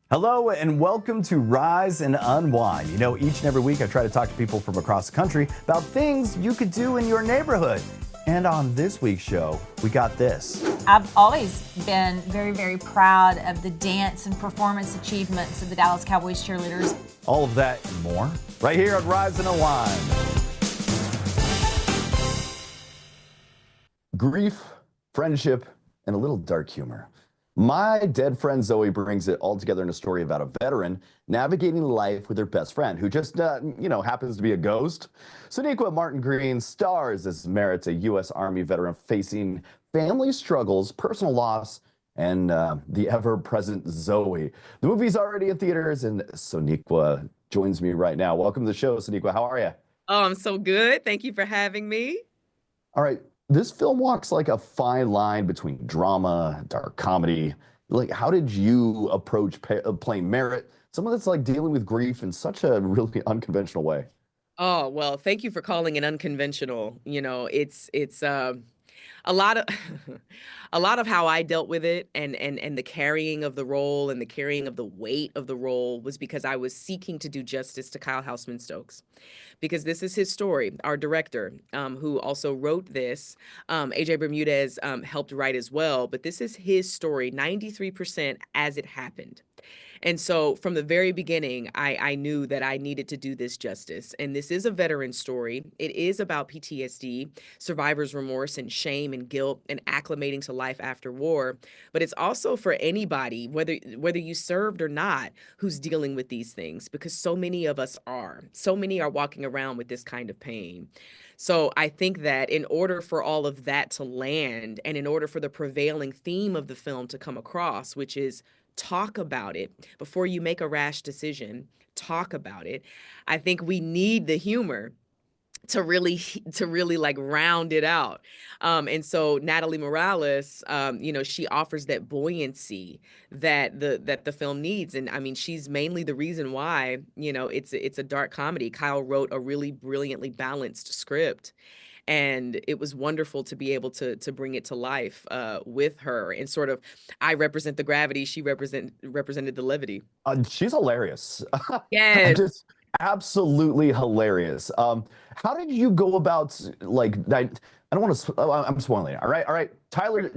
Hello and welcome to Rise and Unwind. You know, each and every week I try to talk to people from across the country about things you could do in your neighborhood. And on this week's show, we got this. I've always been very, very proud of the dance and performance achievements of the Dallas Cowboys Cheerleaders. All of that and more right here on Rise and Unwind. Grief, friendship, and a little dark humor. My Dead Friend Zoe brings it all together in a story about a veteran navigating life with her best friend, who just, happens to be a ghost. Sonquea Martin-Green stars as Merritt, a U.S. Army veteran facing family struggles, personal loss, and the ever-present Zoe. The movie's already in theaters, and Sonquea joins me right now. Welcome to the show, Sonquea. How are you? Oh, I'm so good. Thank you for having me. All right. This film walks like a fine line between drama, dark comedy. Like, how did you approach playing Merritt, someone that's like dealing with grief in such a really unconventional way? Oh, well, thank you for calling it unconventional. It's a lot of a lot of how I dealt with it and the carrying of the role and the carrying of the weight of the role was because I was seeking to do justice to Kyle Hausmann-Stokes, because this is his story. Our director, who also wrote this, AJ Bermudez, helped write as well, but this is his story, 93% as it happened. And so from the very beginning, I knew that I needed to do this justice. And this is a veteran story. It is about PTSD, survivor's remorse and shame and guilt and acclimating to life after war. But it's also for anybody, whether you served or not, who's dealing with these things, because so many of us are. So many are walking around with this kind of pain. So I think that in order for all of that to land, and in order for the prevailing theme of the film to come across, which is talk about it before you make a rash decision, talk about it, I think we need the humor to really like round it out. And so Natalie Morales, she offers that buoyancy that the film needs. And I mean, she's mainly the reason why, it's a dark comedy. Kyle wrote a really brilliantly balanced script, and it was wonderful to be able to bring it to life with her. And sort of, I represent the gravity, she represented the levity. She's hilarious. Yes. Just absolutely hilarious. How did you go about like that? I don't want to. I'm spoiling it. All right, all right.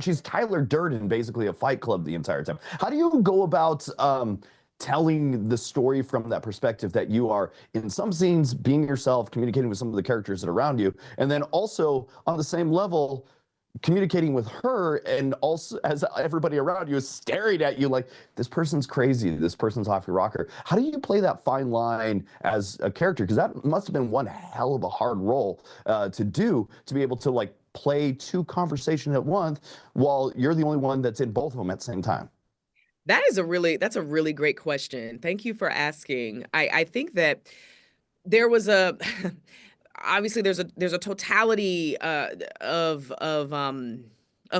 She's Tyler Durden, basically a Fight Club the entire time. How do you go about telling the story from that perspective, that you are in some scenes being yourself, communicating with some of the characters that are around you, and then also on the same level communicating with her, and also as everybody around you is staring at you like, this person's crazy, this person's off your rocker? How do you play that fine line as a character? Because that must have been one hell of a hard role to do, to be able to like play two conversations at once while you're the only one that's in both of them at the same time. That's a really great question. Thank you for asking. I think that there was a obviously there's a totality of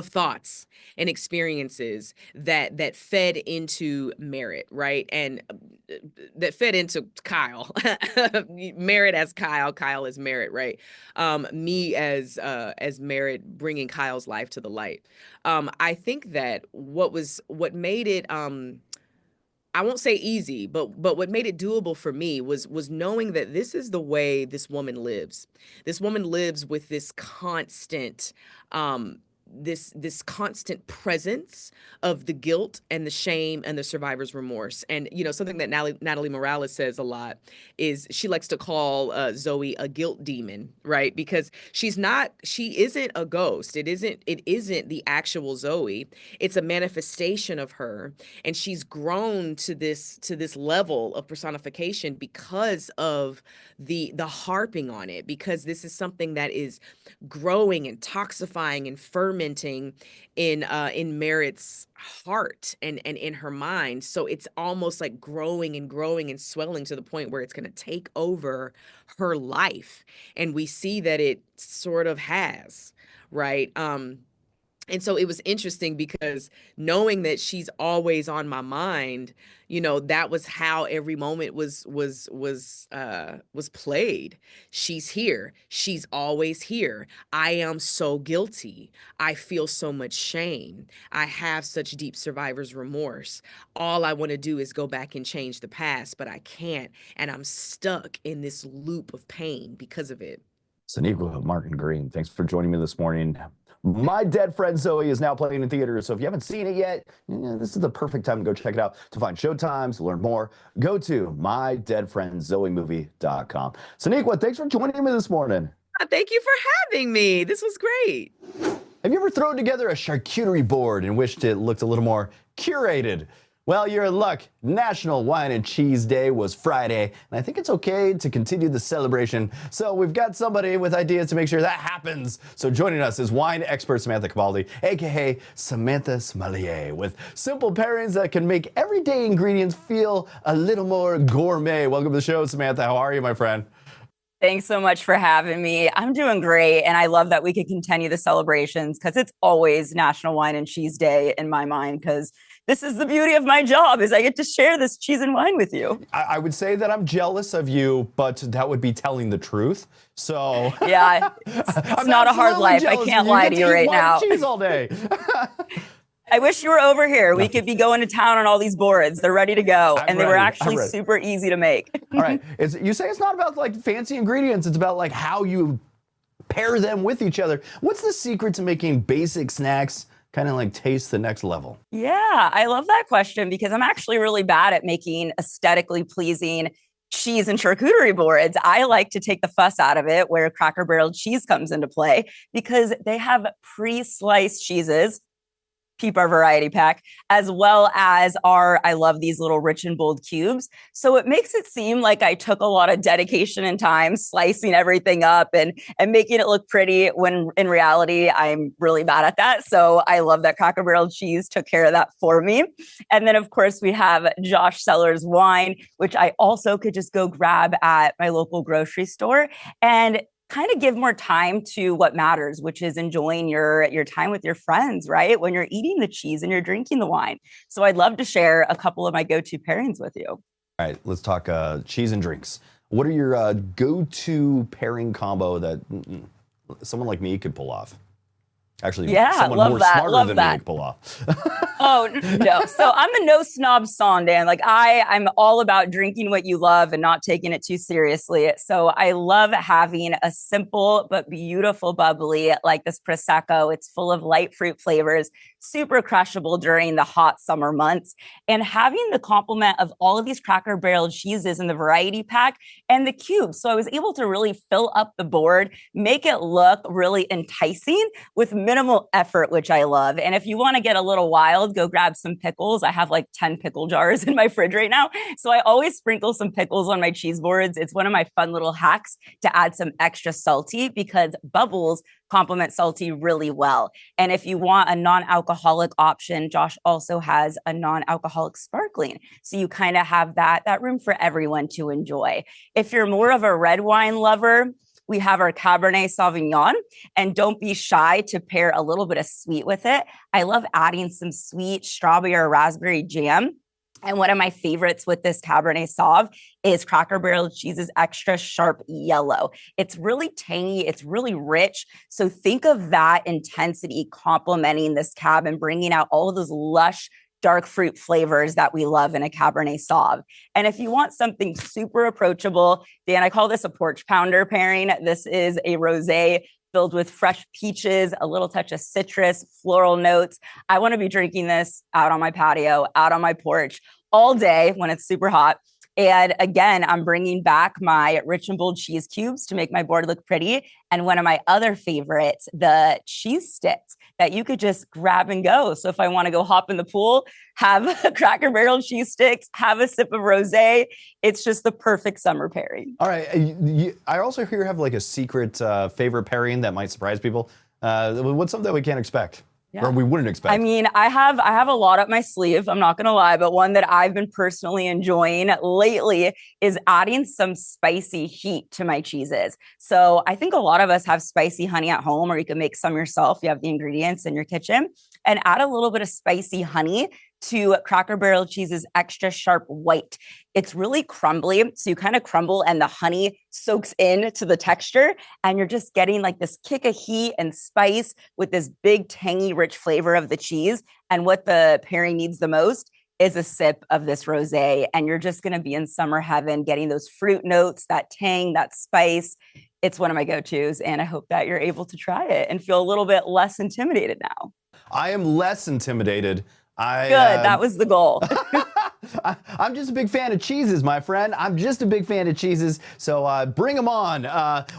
thoughts and experiences that fed into Merritt, right? And that fed into Kyle. Merritt as Kyle, Kyle as Merritt, right? Me as Merritt, bringing Kyle's life to the light. I think that what made it I won't say easy, but what made it doable for me was knowing that this is the way this woman lives. This woman lives with this constant this constant presence of the guilt and the shame and the survivor's remorse. And something that Natalie Morales says a lot is she likes to call Zoe a guilt demon, right? Because she isn't a ghost. It isn't the actual Zoe. It's a manifestation of her, and she's grown to this level of personification because of the harping on it, because this is something that is growing and toxifying and fermenting in Merritt's heart and in her mind. So it's almost like growing and growing and swelling to the point where it's going to take over her life. And we see that it sort of has, right? And so it was interesting because knowing that she's always on my mind, that was how every moment was played. She's here. She's always here. I am so guilty. I feel so much shame. I have such deep survivor's remorse. All I want to do is go back and change the past, but I can't. And I'm stuck in this loop of pain because of it. Sonquea Martin-Green, thanks for joining me this morning. My Dead Friend Zoe is now playing in theaters, so if you haven't seen it yet, this is the perfect time to go check it out. To find showtimes, to learn more, go to mydeadfriendzoemovie.com. Sonquea, thanks for joining me this morning. Thank you for having me. This was great. Have you ever thrown together a charcuterie board and wished it looked a little more curated? Well, you're in luck. National Wine and Cheese Day was Friday, and I think it's okay to continue the celebration. So we've got somebody with ideas to make sure that happens. So joining us is wine expert Samantha Cabaldi, aka Samantha Sommelier, with simple pairings that can make everyday ingredients feel a little more gourmet. Welcome to the show, Samantha. How are you, my friend? Thanks so much for having me. I'm doing great, and I love that we could continue the celebrations because it's always National Wine and Cheese Day in my mind, because this is the beauty of my job, is I get to share this cheese and wine with you. I would say that I'm jealous of you, but that would be telling the truth. So yeah, it's not a hard life. I can't lie to you right now. Cheese all day. I wish you were over here. We could be going to town on all these boards. They're ready to go. I'm They were ready. actually super easy to make. All right. You say it's not about like fancy ingredients. It's about like how you pair them with each other. What's the secret to making basic snacks kind of like taste the next level? Yeah, I love that question because I'm actually really bad at making aesthetically pleasing cheese and charcuterie boards. I like to take the fuss out of it where Cracker Barrel cheese comes into play because they have pre-sliced cheeses, keep our variety pack, as well as I love these little rich and bold cubes. So it makes it seem like I took a lot of dedication and time slicing everything up and making it look pretty, when in reality, I'm really bad at that. So I love that Cracker Barrel cheese took care of that for me. And then of course we have Josh Seller's wine, which I also could just go grab at my local grocery store and kind of give more time to what matters, which is enjoying your time with your friends, right? When you're eating the cheese and you're drinking the wine. So I'd love to share a couple of my go-to pairings with you. All right, let's talk cheese and drinks. What are your go-to pairing combo that someone like me could pull off? Actually, yeah, someone more smarter than me could pull off. Oh, no. So I'm a no snob sondan. Like I'm all about drinking what you love and not taking it too seriously. So I love having a simple but beautiful bubbly like this Prosecco. It's full of light fruit flavors, super crushable during the hot summer months, and having the complement of all of these Cracker Barrel cheeses in the variety pack and the cubes. So I was able to really fill up the board, make it look really enticing with minimal effort, which I love. And if you want to get a little wild, go grab some pickles. I have like 10 pickle jars in my fridge right now. So I always sprinkle some pickles on my cheese boards. It's one of my fun little hacks to add some extra salty because bubbles complement salty really well. And if you want a non-alcoholic option, Josh also has a non-alcoholic sparkling. So you kind of have that room for everyone to enjoy. If you're more of a red wine lover, we have our Cabernet Sauvignon, and don't be shy to pair a little bit of sweet with it. I love adding some sweet strawberry or raspberry jam. And one of my favorites with this Cabernet Sauv is Cracker Barrel Cheese's extra sharp yellow. It's really tangy. It's really rich. So think of that intensity complementing this Cab and bringing out all of those lush dark fruit flavors that we love in a Cabernet Sauv. And if you want something super approachable, Dan, I call this a porch pounder pairing. This is a rosé filled with fresh peaches, a little touch of citrus, floral notes. I want to be drinking this out on my patio, out on my porch all day when it's super hot. And again, I'm bringing back my rich and bold cheese cubes to make my board look pretty. And one of my other favorites, the cheese sticks that you could just grab and go. So if I want to go hop in the pool, have a Cracker Barrel cheese sticks, have a sip of rosé. It's just the perfect summer pairing. All right. I also hear you have like a secret favorite pairing that might surprise people. What's something that we can't expect? or we wouldn't expect? I mean, I have a lot up my sleeve. I'm not going to lie, but one that I've been personally enjoying lately is adding some spicy heat to my cheeses. So I think a lot of us have spicy honey at home, or you can make some yourself. You have the ingredients in your kitchen, and add a little bit of spicy honey to Cracker Barrel cheese's extra sharp white. It's really crumbly. So you kind of crumble and the honey soaks into the texture, and you're just getting like this kick of heat and spice with this big, tangy, rich flavor of the cheese. And what the pairing needs the most is a sip of this rosé. And you're just going to be in summer heaven, getting those fruit notes, that tang, that spice. It's one of my go-tos. And I hope that you're able to try it and feel a little bit less intimidated now. I am less intimidated. Good, that was the goal. I'm just a big fan of cheeses, my friend. I'm just a big fan of cheeses. So bring them on.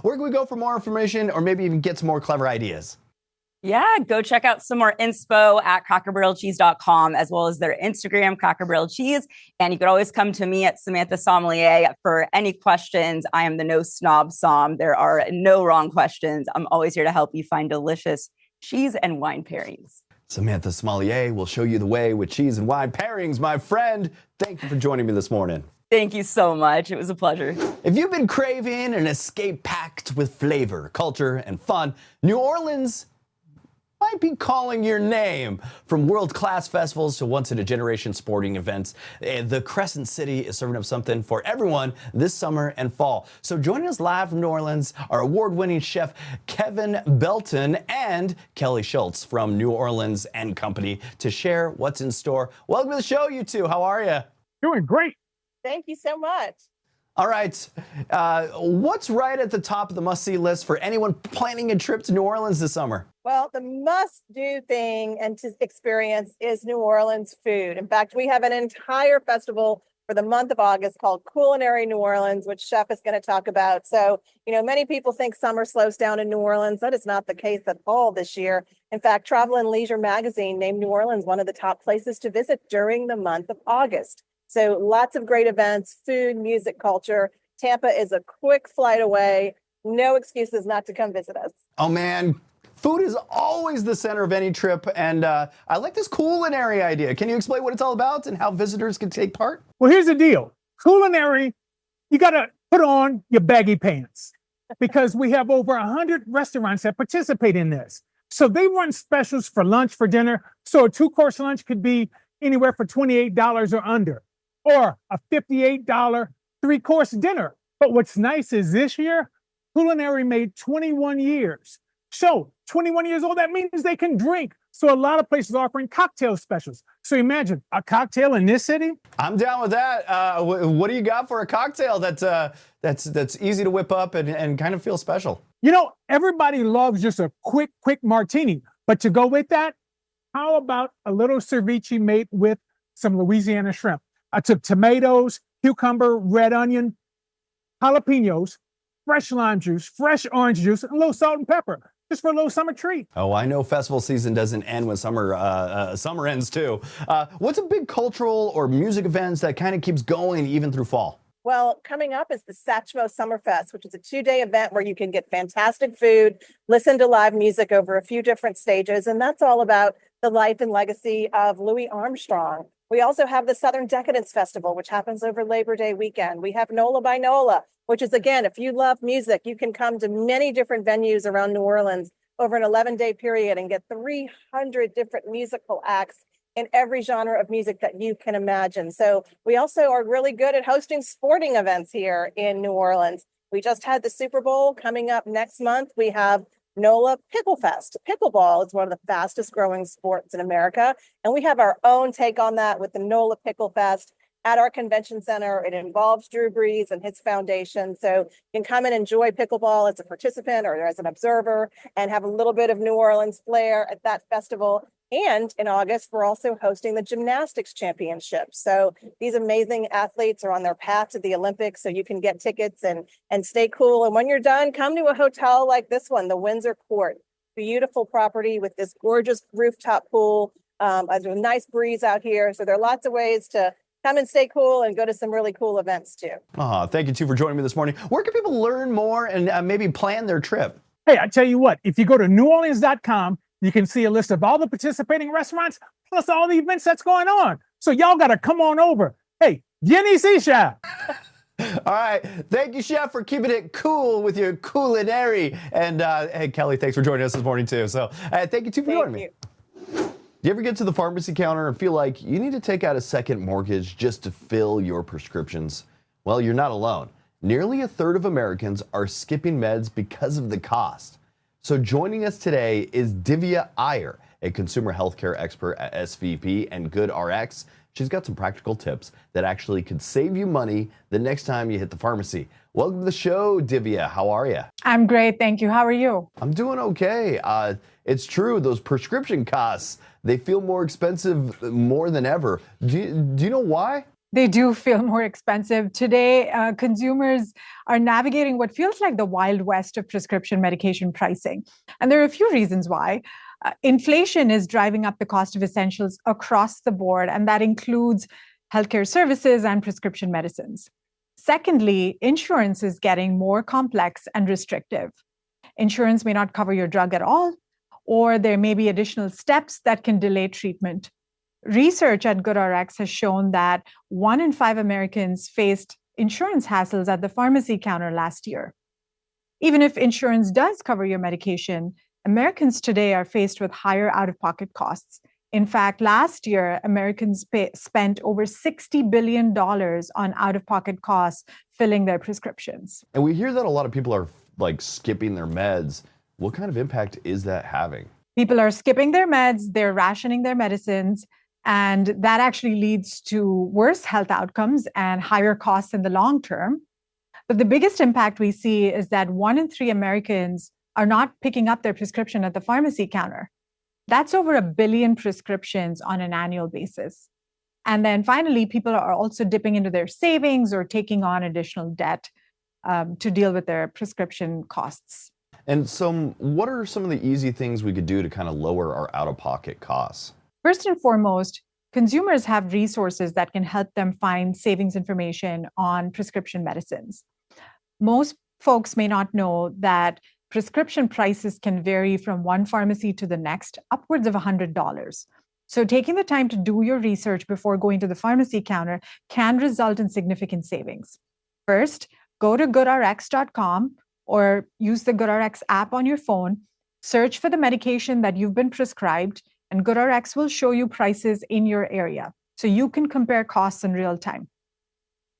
Where can we go for more information, or maybe even get some more clever ideas? Yeah, go check out some more inspo at crackerbarrelcheese.com, as well as their Instagram, Cracker Barrel Cheese. And you could always come to me at Samantha Sommelier for any questions. I am the no snob som. There are no wrong questions. I'm always here to help you find delicious cheese and wine pairings. Samantha Sommelier will show you the way with cheese and wine pairings, my friend. Thank you for joining me this morning. Thank you so much. It was a pleasure. If you've been craving an escape packed with flavor, culture, and fun, New Orleans might be calling your name. From world-class festivals to once-in-a-generation sporting events, the Crescent City is serving up something for everyone this summer and fall. So joining us live from New Orleans, our award-winning chef Kevin Belton and Kelly Schultz from New Orleans and Company to share what's in store. Welcome to the show, you two. How are you? Doing great. Thank you so much. All right. What's right at the top of the must-see list for anyone planning a trip to New Orleans this summer? Well, the must-do thing and to experience is New Orleans food. In fact, we have an entire festival for the month of August called Culinary New Orleans, which Chef is going to talk about. So, many people think summer slows down in New Orleans. That is not the case at all this year. In fact, Travel and Leisure magazine named New Orleans one of the top places to visit during the month of August. So lots of great events, food, music, culture. Tampa is a quick flight away. No excuses not to come visit us. Oh, man. Food is always the center of any trip, and I like this culinary idea. Can you explain what it's all about and how visitors can take part? Well, here's the deal. Culinary, you got to put on your baggy pants because we have over 100 restaurants that participate in this. So they run specials for lunch, for dinner. So a 2-course lunch could be anywhere for $28 or under, or a $58 3-course dinner. But what's nice is this year, Culinary made 21 years. So 21 years old, that means they can drink. So a lot of places are offering cocktail specials. So imagine a cocktail in this city. I'm down with that. What do you got for a cocktail that's easy to whip up and kind of feel special? Everybody loves just a quick martini. But to go with that, how about a little ceviche made with some Louisiana shrimp? I took tomatoes, cucumber, red onion, jalapenos, fresh lime juice, fresh orange juice, and a little salt and pepper, just for a little summer treat. Oh, I know festival season doesn't end when summer ends too. What's a big cultural or music events that kind of keeps going even through fall? Well, coming up is the Satchmo Summerfest, which is a 2-day event where you can get fantastic food, listen to live music over a few different stages, and that's all about the life and legacy of Louis Armstrong. We also have the Southern Decadence Festival, which happens over Labor Day weekend. We have NOLA by NOLA, which is, again, if you love music, you can come to many different venues around New Orleans over an 11-day period and get 300 different musical acts in every genre of music that you can imagine. So we also are really good at hosting sporting events here in New Orleans. We just had the Super Bowl coming up next month. We have NOLA Pickle Fest. Pickleball is one of the fastest growing sports in America. And we have our own take on that with the NOLA Pickle Fest at our convention center. It involves Drew Brees and his foundation. So you can come and enjoy pickleball as a participant or as an observer and have a little bit of New Orleans flair at that festival. And in August, we're also hosting the Gymnastics Championship. So these amazing athletes are on their path to the Olympics, so you can get tickets and stay cool. And when you're done, come to a hotel like this one, the Windsor Court. Beautiful property with this gorgeous rooftop pool. There's a nice breeze out here. So there are lots of ways to come and stay cool and go to some really cool events too. Thank you, too, for joining me this morning. Where can people learn more and maybe plan their trip? Hey, I tell you what, if you go to NewOrleans.com You can see a list of all the participating restaurants, plus all the events that's going on. So y'all got to come on over. Hey, Jenny Chef. All right. Thank you, Chef, for keeping it cool with your culinary. And hey, Kelly, thanks for joining us this morning, too. So thank you, too, for joining me. Do you ever get to the pharmacy counter and feel like you need to take out a second mortgage just to fill your prescriptions? Well, you're not alone. Nearly a third of Americans are skipping meds because of the cost. So joining us today is Divya Iyer, a consumer healthcare expert at SVP and GoodRx. She's got some practical tips that actually could save you money the next time you hit the pharmacy. Welcome to the show, Divya. How are you? I'm great, thank you. How are you? I'm doing okay. It's true, those prescription costs, they feel more expensive more than ever. Do you know why? They do feel more expensive. Today, consumers are navigating what feels like the Wild West of prescription medication pricing. And there are a few reasons why. Inflation is driving up the cost of essentials across the board, and that includes healthcare services and prescription medicines. Secondly, insurance is getting more complex and restrictive. Insurance may not cover your drug at all, or there may be additional steps that can delay treatment. Research at GoodRx has shown that 1 in 5 Americans faced insurance hassles at the pharmacy counter last year. Even if insurance does cover your medication, Americans today are faced with higher out-of-pocket costs. In fact, last year, Americans spent over $60 billion on out-of-pocket costs filling their prescriptions. And we hear that a lot of people are like skipping their meds. What kind of impact is that having? People are skipping their meds, they're rationing their medicines, and that actually leads to worse health outcomes and higher costs in the long term. But the biggest impact we see is that 1 in 3 Americans are not picking up their prescription at the pharmacy counter. That's over 1 billion prescriptions on an annual basis. And then finally, people are also dipping into their savings or taking on additional debt to deal with their prescription costs. And so what are some of the easy things we could do to kind of lower our out-of-pocket costs? First and foremost, consumers have resources that can help them find savings information on prescription medicines. Most folks may not know that prescription prices can vary from one pharmacy to the next, upwards of $100. So taking the time to do your research before going to the pharmacy counter can result in significant savings. First, go to goodrx.com or use the GoodRx app on your phone, search for the medication that you've been prescribed, and GoodRx will show you prices in your area, so you can compare costs in real time.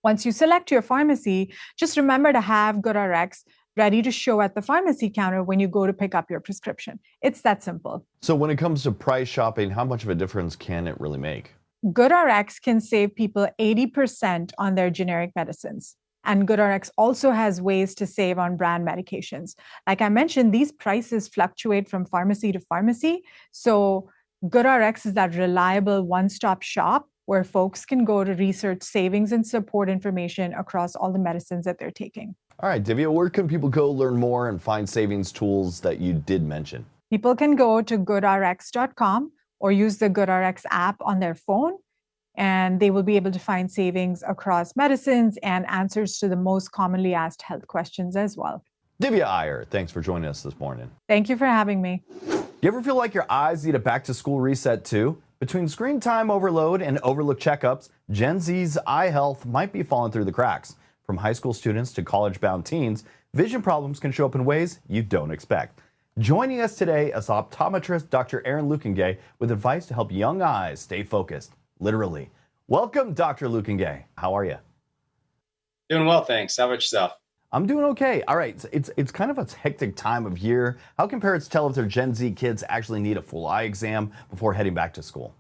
Once you select your pharmacy, just remember to have GoodRx ready to show at the pharmacy counter when you go to pick up your prescription. It's that simple. So when it comes to price shopping, how much of a difference can it really make? GoodRx can save people 80% on their generic medicines. And GoodRx also has ways to save on brand medications. Like I mentioned, these prices fluctuate from pharmacy to pharmacy. So GoodRx is that reliable one-stop shop where folks can go to research savings and support information across all the medicines that they're taking. All right, Divya, where can people go learn more and find savings tools that you did mention? People can go to goodrx.com or use the GoodRx app on their phone, and they will be able to find savings across medicines and answers to the most commonly asked health questions as well. Divya Iyer, thanks for joining us this morning. Thank you for having me. You ever feel like your eyes need a back-to-school reset too? Between screen time overload and overlooked checkups, Gen Z's eye health might be falling through the cracks. From high school students to college-bound teens, vision problems can show up in ways you don't expect. Joining us today is optometrist Dr. Lukenga with advice to help young eyes stay focused, literally. Welcome, Dr. Lukenga. How are you? Doing well, thanks. How about yourself? I'm doing okay. All right, it's kind of a hectic time of year. How can parents tell if their Gen Z kids actually need a full eye exam before heading back to school?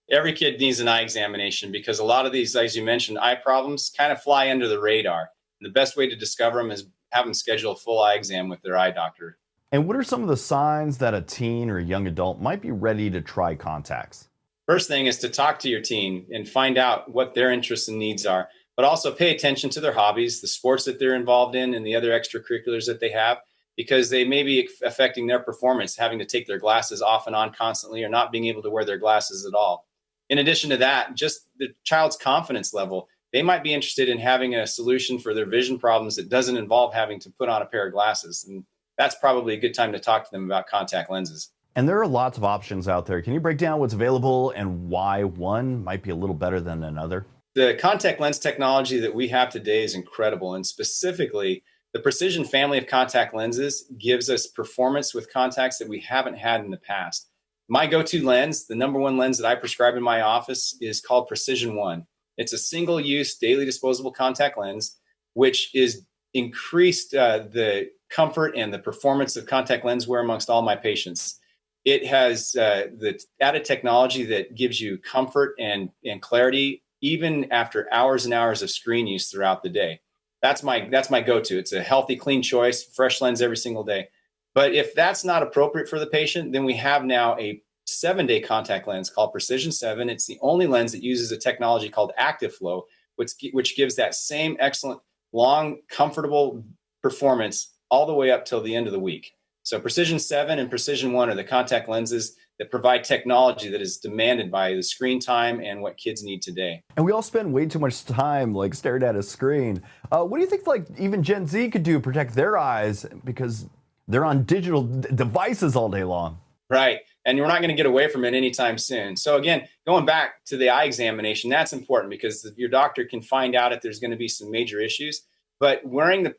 Every kid needs an eye examination because a lot of these, as you mentioned, eye problems kind of fly under the radar. And the best way to discover them is have them schedule a full eye exam with their eye doctor. And what are some of the signs that a teen or a young adult might be ready to try contacts? First thing is to talk to your teen and find out what their interests and needs are, but also pay attention to their hobbies, the sports that they're involved in, and the other extracurriculars that they have, because they may be affecting their performance, having to take their glasses off and on constantly or not being able to wear their glasses at all. In addition to that, just the child's confidence level. They might be interested in having a solution for their vision problems that doesn't involve having to put on a pair of glasses. And that's probably a good time to talk to them about contact lenses. And there are lots of options out there. Can you break down what's available and why one might be a little better than another? The contact lens technology that we have today is incredible. And specifically, the Precision family of contact lenses gives us performance with contacts that we haven't had in the past. My go-to lens, the number one lens that I prescribe in my office, is called Precision 1. It's a single-use, daily disposable contact lens, which is increased the comfort and the performance of contact lens wear amongst all my patients. It has the added technology that gives you comfort and clarity even after hours and hours of screen use throughout the day. That's my go-to. It's a healthy, clean choice, fresh lens every single day. But if that's not appropriate for the patient, then we have now a 7-day contact lens called Precision 7. It's the only lens that uses a technology called Active Flow, which gives that same excellent, long, comfortable performance all the way up till the end of the week. So Precision 7 and Precision 1 are the contact lenses that provide technology that is demanded by the screen time and what kids need today. And we all spend way too much time like staring at a screen. What do you think like even Gen Z could do to protect their eyes because they're on digital devices all day long? Right. And we're not going to get away from it anytime soon. So again, going back to the eye examination, that's important because your doctor can find out if there's going to be some major issues. But wearing the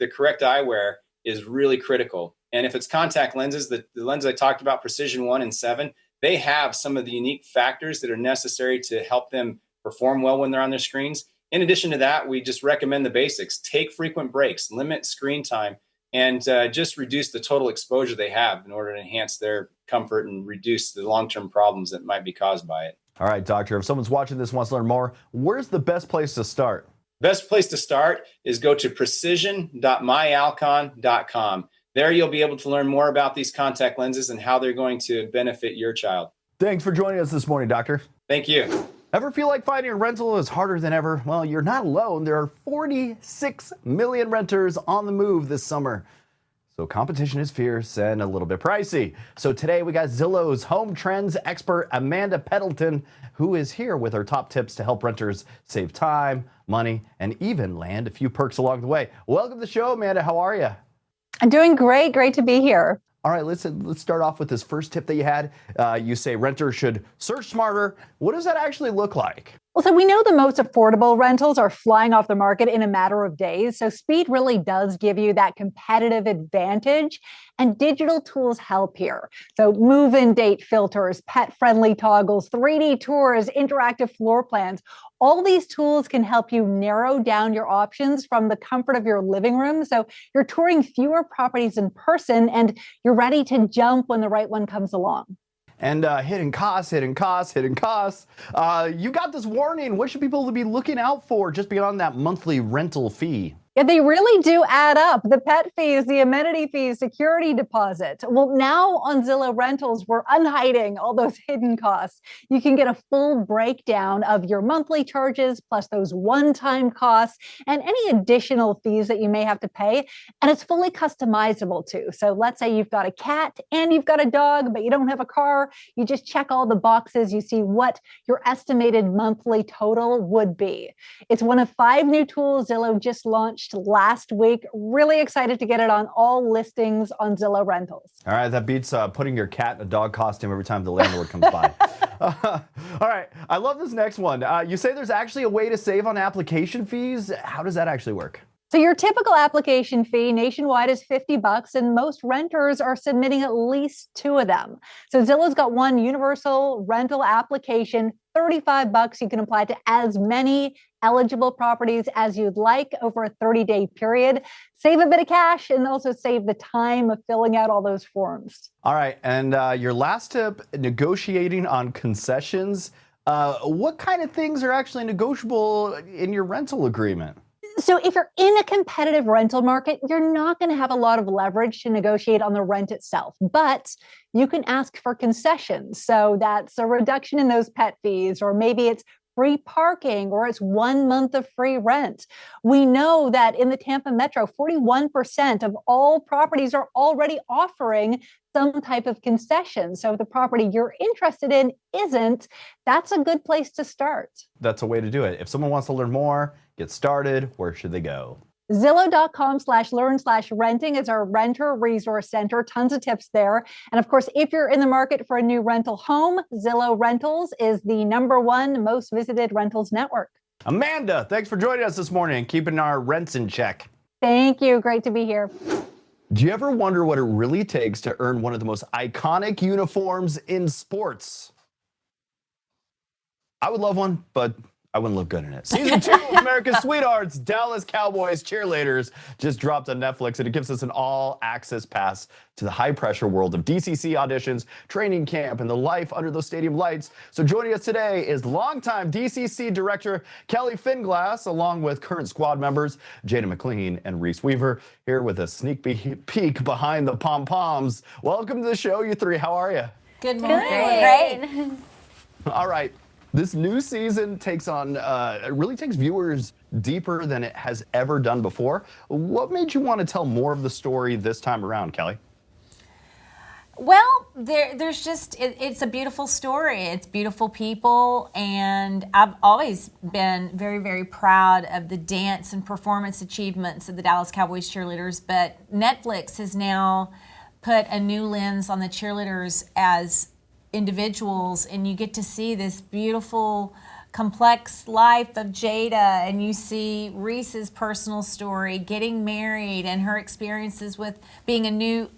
correct eyewear is really critical. And if it's contact lenses, the lens I talked about, Precision 1 and 7, they have some of the unique factors that are necessary to help them perform well when they're on their screens. In addition to that, we just recommend the basics. Take frequent breaks, limit screen time, and just reduce the total exposure they have in order to enhance their comfort and reduce the long-term problems that might be caused by it. All right, doctor, if someone's watching this and wants to learn more, where's the best place to start? Best place to start is go to precision.myalcon.com. There you'll be able to learn more about these contact lenses and how they're going to benefit your child. Thanks for joining us this morning, doctor. Thank you. Ever feel like finding a rental is harder than ever? Well, you're not alone. There are 46 million renters on the move this summer. So competition is fierce and a little bit pricey. So today we got Zillow's home trends expert, Amanda Pendleton, who is here with her top tips to help renters save time, money, and even land a few perks along the way. Welcome to the show, Amanda. How are you? I'm doing great. Great to be here. All right, let's start off with this first tip that you had. You say renters should search smarter. What does that actually look like? Well, so we know the most affordable rentals are flying off the market in a matter of days. So speed really does give you that competitive advantage. And digital tools help here. So move-in date filters, pet-friendly toggles, 3D tours, interactive floor plans. All these tools can help you narrow down your options from the comfort of your living room. So you're touring fewer properties in person and you're ready to jump when the right one comes along. And hidden costs. You got this warning. What should people be looking out for just beyond that monthly rental fee? Yeah, they really do add up. The pet fees, the amenity fees, security deposit. Well, now on Zillow Rentals, we're unhiding all those hidden costs. You can get a full breakdown of your monthly charges, plus those one-time costs, and any additional fees that you may have to pay. And it's fully customizable too. So let's say you've got a cat and you've got a dog, but you don't have a car. You just check all the boxes. You see what your estimated monthly total would be. It's one of 5 new tools Zillow just launched last week. Really excited to get it on all listings on Zillow Rentals. All right, that beats putting your cat in a dog costume every time the landlord comes by. All right, I love this next one. You say there's actually a way to save on application fees. How does that actually work? So your typical application fee nationwide is $50, and most renters are submitting at least 2 of them. So Zillow's got one universal rental application, $35. You can apply to as many eligible properties as you'd like over a 30-day period. Save a bit of cash and also save the time of filling out all those forms. All right, and your last tip, negotiating on concessions. What kind of things are actually negotiable in your rental agreement? So if you're in a competitive rental market, you're not going to have a lot of leverage to negotiate on the rent itself, but you can ask for concessions. So that's a reduction in those pet fees, or maybe it's free parking, or it's 1 month of free rent. We know that in the Tampa Metro, 41% of all properties are already offering some type of concession. So if the property you're interested in isn't, that's a good place to start. That's a way to do it. If someone wants to learn more, get started, where should they go? Zillow.com/learn/renting is our renter resource center. Tons of tips there. And of course, if you're in the market for a new rental home, Zillow Rentals is the #1 most visited rentals network. Amanda, thanks for joining us this morning and keeping our rents in check. Thank you. Great to be here. Do you ever wonder what it really takes to earn one of the most iconic uniforms in sports? I would love one, but I wouldn't look good in it. Season 2 of America's Sweethearts, Dallas Cowboys Cheerleaders, just dropped on Netflix, and it gives us an all-access pass to the high-pressure world of DCC auditions, training camp, and the life under those stadium lights. So joining us today is longtime DCC director Kelly Finglass, along with current squad members Jada McLean and Reese Weaver, here with a sneak peek behind the Pompoms. Welcome to the show, you three. How are you? Good morning. Great. All right. This new season really takes viewers deeper than it has ever done before. What made you want to tell more of the story this time around, Kelly? Well, there's just, it's a beautiful story. It's beautiful people, and I've always been very, very proud of the dance and performance achievements of the Dallas Cowboys Cheerleaders, but Netflix has now put a new lens on the cheerleaders as individuals, and you get to see this beautiful, complex life of Jada, and you see Reese's personal story, getting married, and her experiences with being a new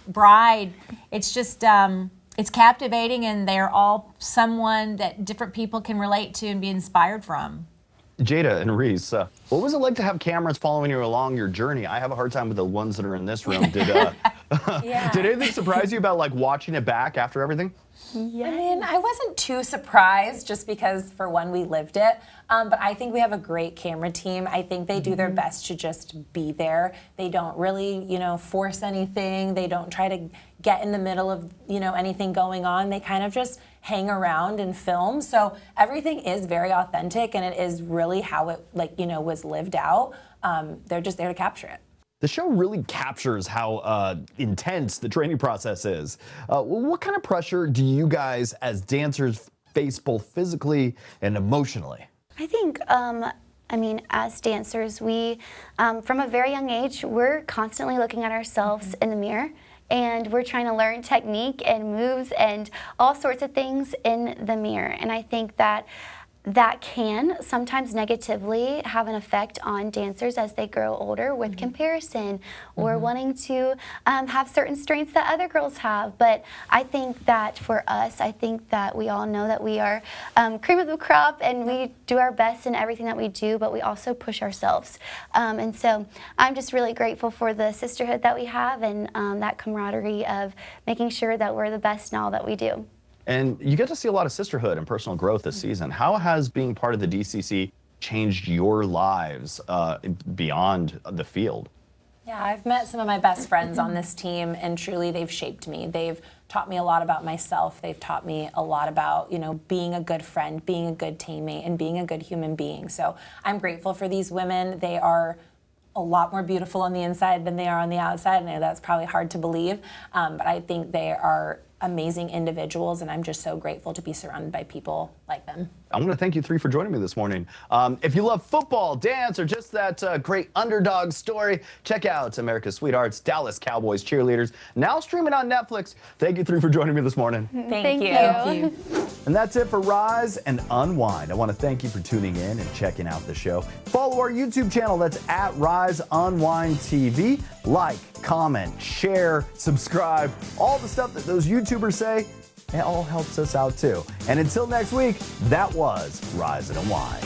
bride. It's just it's captivating, and they're all someone that different people can relate to and be inspired from. Jada and Reese, what was it like to have cameras following you along your journey? I have a hard time with the ones that are in this room. Did anything surprise you about like watching it back after everything? Yeah. I mean, I wasn't too surprised just because, for one, we lived it. But I think we have a great camera team. I think they do their best to just be there. They don't really, force anything. They don't try to get in the middle of, anything going on. They kind of just hang around and film. So everything is very authentic, and it is really how it, was lived out. They're just there to capture it. The show really captures how intense the training process is. What kind of pressure do you guys as dancers face both physically and emotionally? I think, as dancers, we, from a very young age, we're constantly looking at ourselves in the mirror, and we're trying to learn technique and moves and all sorts of things in the mirror. And I think that can sometimes negatively have an effect on dancers as they grow older with comparison or wanting to have certain strengths that other girls have. But I think that for us, we all know that we are cream of the crop, and we do our best in everything that we do, but we also push ourselves. And so I'm just really grateful for the sisterhood that we have, and that camaraderie of making sure that we're the best in all that we do. And you get to see a lot of sisterhood and personal growth this season. How has being part of the DCC changed your lives beyond the field? Yeah, I've met some of my best friends on this team, and truly they've shaped me. They've taught me a lot about myself. They've taught me a lot about, being a good friend, being a good teammate, and being a good human being. So I'm grateful for these women. They are a lot more beautiful on the inside than they are on the outside. I know that's probably hard to believe, but I think they are amazing individuals, and I'm just so grateful to be surrounded by people like them. I want to thank you three for joining me this morning. If you love football, dance, or just that great underdog story, check out America's Sweethearts, Dallas Cowboys Cheerleaders, now streaming on Netflix. Thank you three for joining me this morning. Thank you. And that's it for Rise and Unwind. I want to thank you for tuning in and checking out the show. Follow our YouTube channel, that's at Rise Unwind TV. Like, comment, share, subscribe, all the stuff that those YouTubers say, it all helps us out too. And until next week, that was Rise and Unwind.